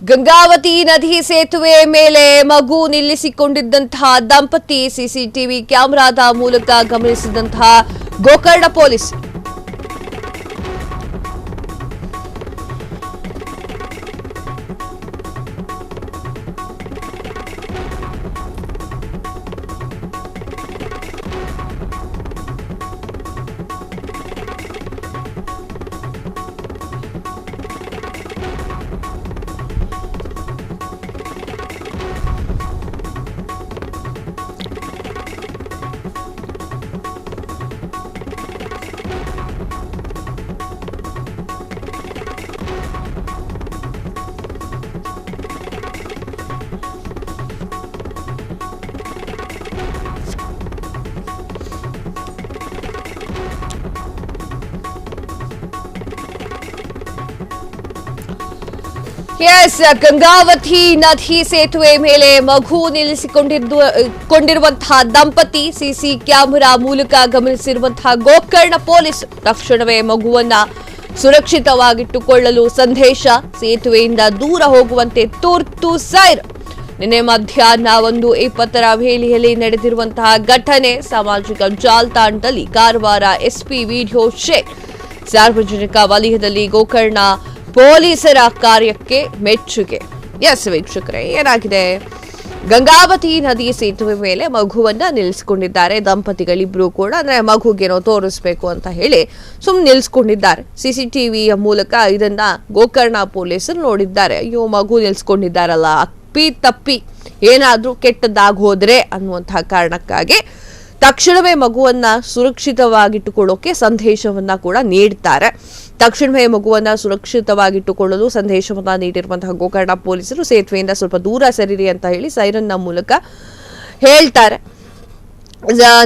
ಗಂಗಾವತಿ ನದಿ ಸೇತುವೆ ಮೇಲೆ ಮಗು ನಿಲ್ಲಿಸಿಕೊಂಡಿದ್ದಂತಹ ದಂಪತಿ ಸಿಸಿಟಿವಿ ಕ್ಯಾಮೆರಾದ ಮೂಲಕ ಗಮನಿಸಿದಂತಹ ಗೋಕರ್ಣ ಪೊಲೀಸ್ ಗಂಗಾವತಿ ನದಿ ಸೇತುವೆ ಮೇಲೆ ಮಗು ನಿಲ್ಲಿಸಿಕೊಂಡಿರುವಂತಹ ದಂಪತಿ ಸಿಸಿ ಕ್ಯಾಮೆರಾ ಮೂಲಕ ಗಮನಿಸಿರುವಂತಹ ಗೋಕರ್ಣ ಪೊಲೀಸ್ ತಕ್ಷಣವೇ ಮಗುವನ್ನ ಸುರಕ್ಷಿತವಾಗಿಟ್ಟುಕೊಳ್ಳಲು ಸಂದೇಶ, ಸೇತುವೆಯಿಂದ ದೂರ ಹೋಗುವಂತೆ ತುರ್ತು ಸೈರ್. ನಿನ್ನೆ ಮಧ್ಯಾಹ್ನ 1:20 ವೇಳೆಯಲ್ಲಿ ನಡೆದಿರುವಂತಹ ಘಟನೆ ಸಾಮಾಜಿಕ ಜಾಲತಾಣದಲ್ಲಿ ಕಾರವಾರ ಎಸ್ಪಿ ವಿಡಿಯೋ ಶೇರ್. ಸಾರ್ವಜನಿಕ ವಲಯದಲ್ಲಿ ಗೋಕರ್ಣ ಪೊಲೀಸರ ಕಾರ್ಯಕ್ಕೆ ಮೆಚ್ಚುಗೆ. ವೀಕ್ಷಕರೇ, ಏನಾಗಿದೆ? ಗಂಗಾವತಿ ನದಿ ಸೇತುವೆ ಮೇಲೆ ಮಗುವನ್ನ ನಿಲ್ಲಿಸಿಕೊಂಡಿದ್ದಾರೆ ದಂಪತಿಗಳಿಬ್ರು ಕೂಡ. ಅಂದ್ರೆ ಮಗುಗೇನೋ ತೋರಿಸ್ಬೇಕು ಅಂತ ಹೇಳಿ ನಿಲ್ಲಿಸ್ಕೊಂಡಿದ್ದಾರೆ. ಸಿಸಿಟಿವಿಯ ಮೂಲಕ ಇದನ್ನ ಗೋಕರ್ಣ ಪೊಲೀಸರು ನೋಡಿದ್ದಾರೆ. ಅಯ್ಯೋ, ಮಗು ನಿಲ್ಸ್ಕೊಂಡಿದ್ದಾರಲ್ಲ, ಅಪ್ಪಿ ತಪ್ಪಿ ಏನಾದ್ರೂ ಕೆಟ್ಟದ್ದಾಗಿ ಹೋದ್ರೆ ಅನ್ನುವಂತಹ ಕಾರಣಕ್ಕಾಗಿ ತಕ್ಷಣವೇ ಮಗುವನ್ನ ಸುರಕ್ಷಿತವಾಗಿಟ್ಟುಕೊಳ್ಳೋಕೆ ಸಂದೇಶವನ್ನ ಕೂಡ ನೀಡ್ತಾರೆ. ತಕ್ಷಣವೇ ಮಗುವನ್ನ ಸುರಕ್ಷಿತವಾಗಿಟ್ಟುಕೊಳ್ಳಲು ಸಂದೇಶವನ್ನ ನೀಡಿರುವಂತಹ ಗೋಕರ್ಣ ಪೊಲೀಸರು ಸೇತುವೆಯಿಂದ ಸ್ವಲ್ಪ ದೂರ ಸರಿರಿ ಅಂತ ಹೇಳಿ ಸೈರನ್ನ ಮೂಲಕ ಹೇಳ್ತಾರೆ.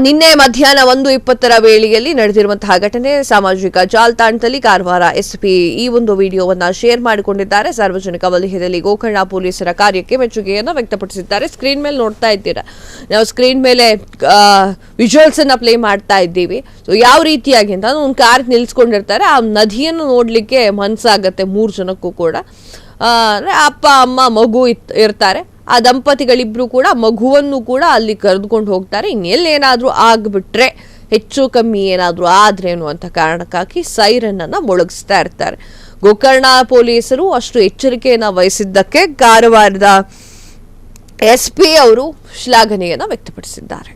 ನಿನ್ನೆ ಮಧ್ಯಾಹ್ನ 1:20 ವೇಳೆಯಲ್ಲಿ ನಡೆದಿರುವಂತಹ ಘಟನೆ ಸಾಮಾಜಿಕ ಜಾಲತಾಣದಲ್ಲಿ ಕಾರವಾರ ಎಸ್ಪಿ ಈ ಒಂದು ವಿಡಿಯೋವನ್ನ ಶೇರ್ ಮಾಡಿಕೊಂಡಿದ್ದಾರೆ. ಸಾರ್ವಜನಿಕ ವಲಯದಲ್ಲಿ ಗೋಕರ್ಣ ಪೊಲೀಸರ ಕಾರ್ಯಕ್ಕೆ ಮೆಚ್ಚುಗೆಯನ್ನು ವ್ಯಕ್ತಪಡಿಸಿದ್ದಾರೆ. ಸ್ಕ್ರೀನ್ ಮೇಲೆ ನೋಡ್ತಾ ಇದ್ದೀರಾ, ನಾವು ಸ್ಕ್ರೀನ್ ಮೇಲೆ ವಿಜುವಲ್ಸ್ ಅನ್ನ ಪ್ಲೇ ಮಾಡ್ತಾ ಇದ್ದೀವಿ. ಸೊ ಯಾವ ರೀತಿಯಾಗಿ ಅಂತ ಒಂದು ಕಾರ್ ನಿಲ್ಸ್ಕೊಂಡಿರ್ತಾರೆ, ಆ ನದಿಯನ್ನು ನೋಡ್ಲಿಕ್ಕೆ ಮನ್ಸಾಗತ್ತೆ 3 ಜನಕ್ಕೂ ಕೂಡ. ಅಪ್ಪ ಅಮ್ಮ ಮಗು ಇರ್ತಾರೆ. ಆ ದಂಪತಿಗಳಿಬ್ರು ಕೂಡ ಮಗುವನ್ನು ಕೂಡ ಅಲ್ಲಿ ಕರೆದುಕೊಂಡು ಹೋಗ್ತಾರೆ. ಇನ್ನೆಲ್ಲೇನಾದ್ರೂ ಆಗ್ಬಿಟ್ರೆ, ಹೆಚ್ಚು ಕಮ್ಮಿ ಏನಾದ್ರೂ ಆದ್ರೇನು ಅಂತ ಕಾರಣಕ್ಕಾಗಿ ಸೈರನ್ ಅನ್ನ ಮೊಳಗಿಸ್ತಾ ಇರ್ತಾರೆ. ಗೋಕರ್ಣ ಪೊಲೀಸರು ಅಷ್ಟು ಎಚ್ಚರಿಕೆಯನ್ನ ವಹಿಸಿದ್ದಕ್ಕೆ ಕಾರವಾರದ ಎಸ್ಪಿ ಅವರು ಶ್ಲಾಘನೆಯನ್ನ ವ್ಯಕ್ತಪಡಿಸಿದ್ದಾರೆ.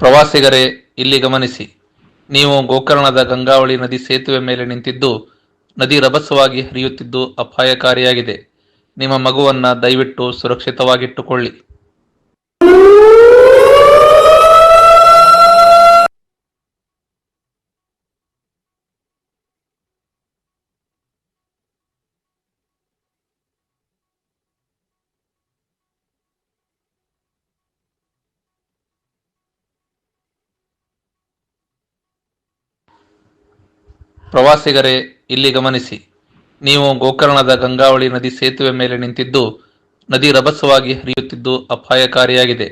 ಪ್ರವಾಸಿಗರೇ, ಇಲ್ಲಿ ಗಮನಿಸಿ. ನೀವು ಗೋಕರ್ಣದ ಗಂಗಾವಳಿ ನದಿ ಸೇತುವೆ ಮೇಲೆ ನಿಂತಿದ್ದು ನದಿ ರಭಸವಾಗಿ ಹರಿಯುತ್ತಿದ್ದು ಅಪಾಯಕಾರಿಯಾಗಿದೆ. ನಿಮ್ಮ ಮಗುವನ್ನ ದಯವಿಟ್ಟು ಸುರಕ್ಷಿತವಾಗಿಟ್ಟುಕೊಳ್ಳಿ. ಪ್ರವಾಸಿಗರೇ, ಇಲ್ಲಿ ಗಮನಿಸಿ. ನೀವು ಗೋಕರ್ಣದ ಗಂಗಾವಳಿ ನದಿ ಸೇತುವೆ ಮೇಲೆ ನಿಂತಿದ್ದು ನದಿ ರಭಸವಾಗಿ ಹರಿಯುತ್ತಿದ್ದು ಅಪಾಯಕಾರಿಯಾಗಿದೆ.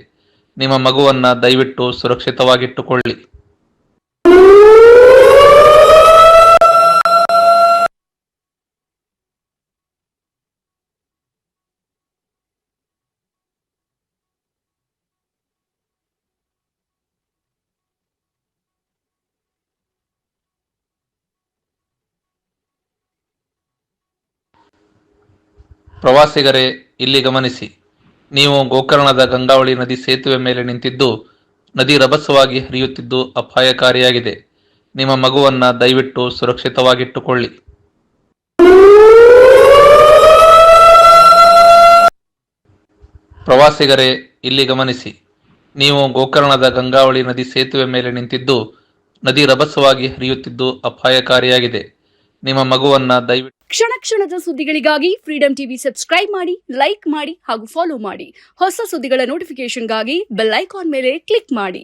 ನಿಮ್ಮ ಮಗುವನ್ನ ದಯವಿಟ್ಟು ಸುರಕ್ಷಿತವಾಗಿಟ್ಟುಕೊಳ್ಳಿ. ಪ್ರವಾಸಿಗರೇ, ಇಲ್ಲಿ ಗಮನಿಸಿ. ನೀವು ಗೋಕರ್ಣದ ಗಂಗಾವಳಿ ನದಿ ಸೇತುವೆ ಮೇಲೆ ನಿಂತಿದ್ದು ನದಿ ರಭಸವಾಗಿ ಹರಿಯುತ್ತಿದ್ದು ಅಪಾಯಕಾರಿಯಾಗಿದೆ. ನಿಮ್ಮ ಮಗುವನ್ನ ದಯವಿಟ್ಟು ಸುರಕ್ಷಿತವಾಗಿಟ್ಟುಕೊಳ್ಳಿ. ಪ್ರವಾಸಿಗರೇ ಇಲ್ಲಿ ಗಮನಿಸಿ, ನೀವು ಗೋಕರ್ಣದ ಗಂಗಾವಳಿ ನದಿ ಸೇತುವೆ ಮೇಲೆ ನಿಂತಿದ್ದು ನದಿ ರಭಸವಾಗಿ ಹರಿಯುತ್ತಿದ್ದು ಅಪಾಯಕಾರಿಯಾಗಿದೆ. ನಿಮ್ಮ ಮಗುವನ್ನ ದಯವಿಟ್ಟು ಕ್ಷಣ ಕ್ಷಣದ ಸುದ್ದಿಗಳಿಗಾಗಿ ಫ್ರೀಡಂ ಟಿವಿ ಸಬ್ಸ್ಕ್ರೈಬ್ ಮಾಡಿ, ಲೈಕ್ ಮಾಡಿ ಹಾಗೂ ಫಾಲೋ ಮಾಡಿ. ಹೊಸ ಸುದ್ದಿಗಳ ನೋಟಿಫಿಕೇಶನ್ಗಾಗಿ ಬೆಲ್ ಐಕಾನ್ ಮೇಲೆ ಕ್ಲಿಕ್ ಮಾಡಿ.